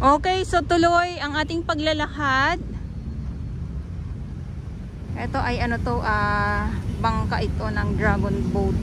Okay, so tuloy ang ating paglalakad. Ito ay ano to, bangka ito ng dragon boat.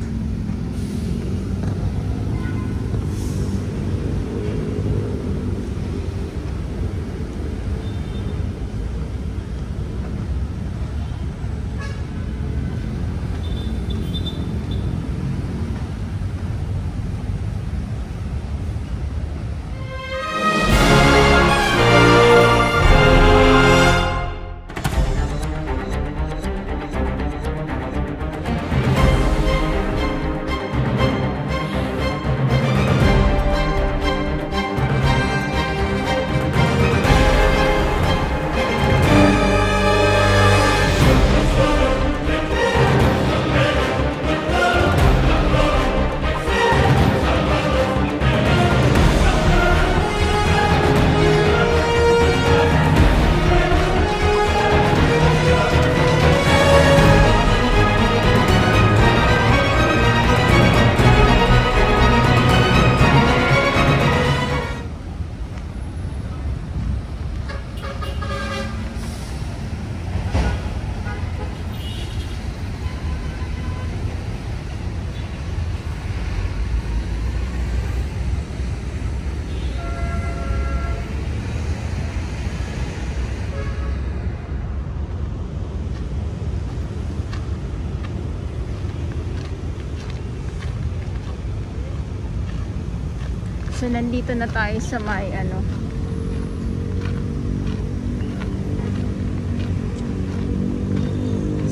So nandito na tayo sa may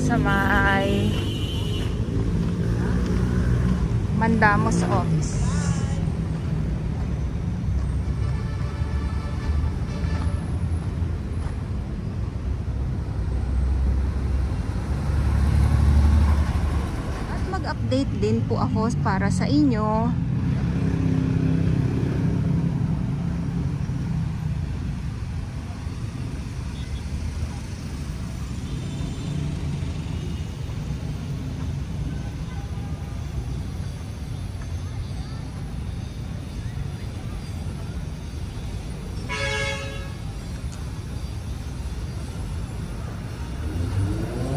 sa may Mandamos office. At mag-update din po ako para sa inyo.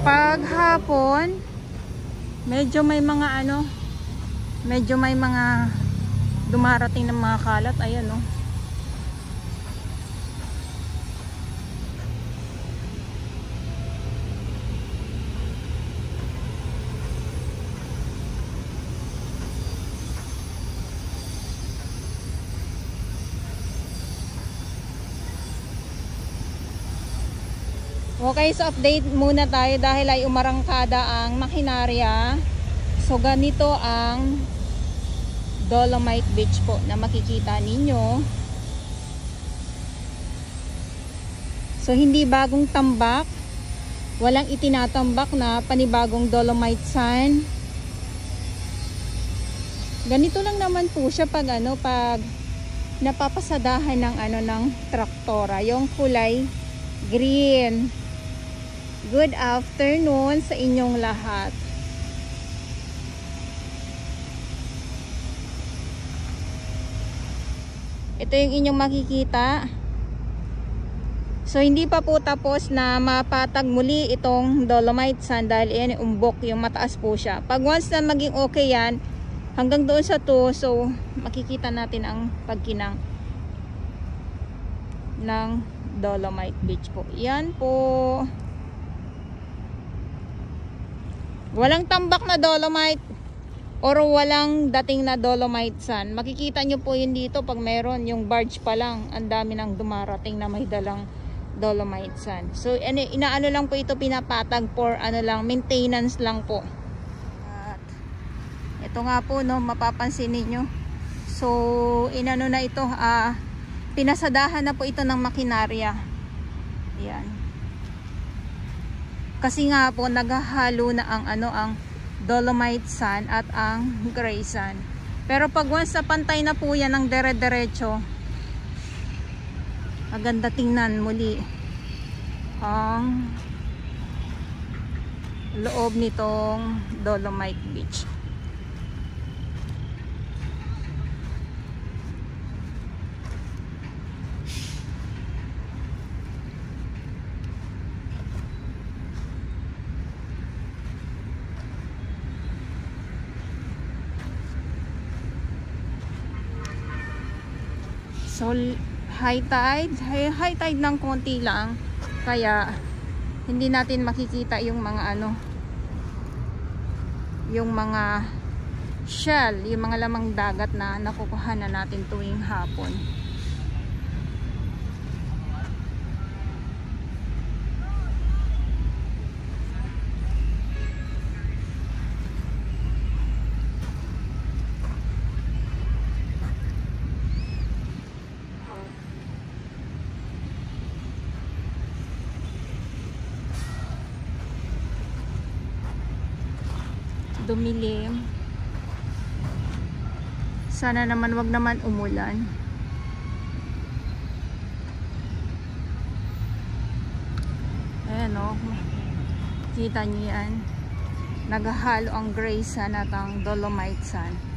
Pag hapon, medyo may mga dumarating ng mga kalat. Ayan o. Okay, so update muna tayo dahil ay umarangkada ang makinarya. So ganito ang Dolomite Beach po na makikita ninyo. So hindi bagong tambak, walang itinatambak na panibagong Dolomite sand. Ganito lang naman po siya pag pag napapasadahan ng traktora, yung kulay green. Good afternoon sa inyong lahat. Ito yung inyong makikita. So hindi pa po tapos na mapatag muli itong Dolomite sand dahil yan umbok, yung mataas po siya. Pag once na maging okay yan, hanggang doon sa to, so makikita natin ang pagkinang ng Dolomite Beach po. Yan po. Walang tambak na Dolomite or walang dating na Dolomite sand. Makikita nyo po yun dito pag meron yung barge pa lang. Ang dami nang dumarating na may dalang Dolomite sand. So inaano lang po ito, pinapatag for maintenance lang po. At ito nga po mapapansin niyo. So inano na ito, pinasadahan na po ito ng makinarya. Yan. Kasi nga po naghahalo na ang Dolomite sand at ang gray sand. Pero pag once na pantay na po yan ng dire-diretso, maganda tingnan muli ang loob nitong Dolomite Beach. So high tide ng konti lang, kaya hindi natin makikita yung mga ano, yung mga shell, yung mga lamang dagat na nakukuha na natin tuwing hapon. Dumilim. Sana naman wag naman umulan. Ayan o. Kita nyo yan. Naghahalo ang gray sand at ang dolomite sand.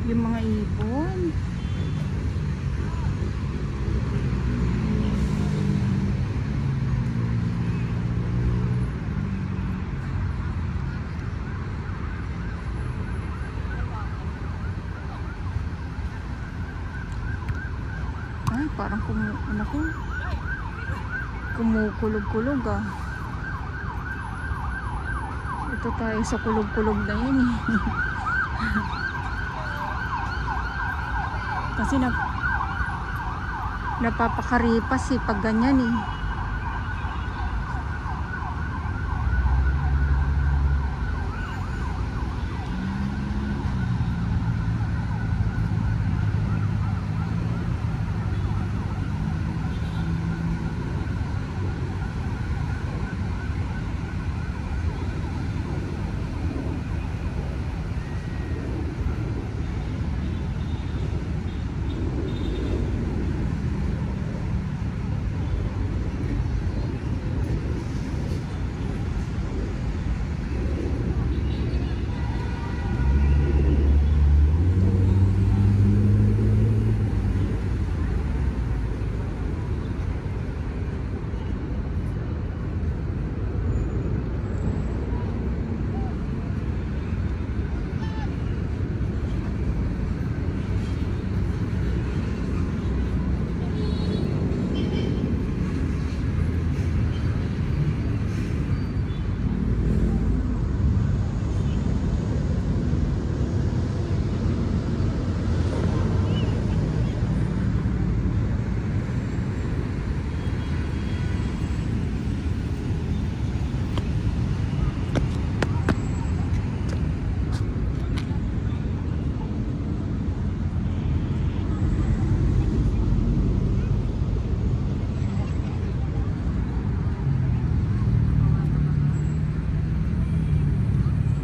Yung mga ibon. Ay, parang kumukulog-kulog ah. Ito tayo sa kulog-kulog na yun eh. Kasi napapakaripas eh pag ganyan eh.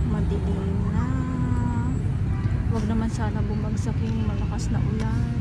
Madilim na. Wag naman sana bumagsak yung malakas na ulan.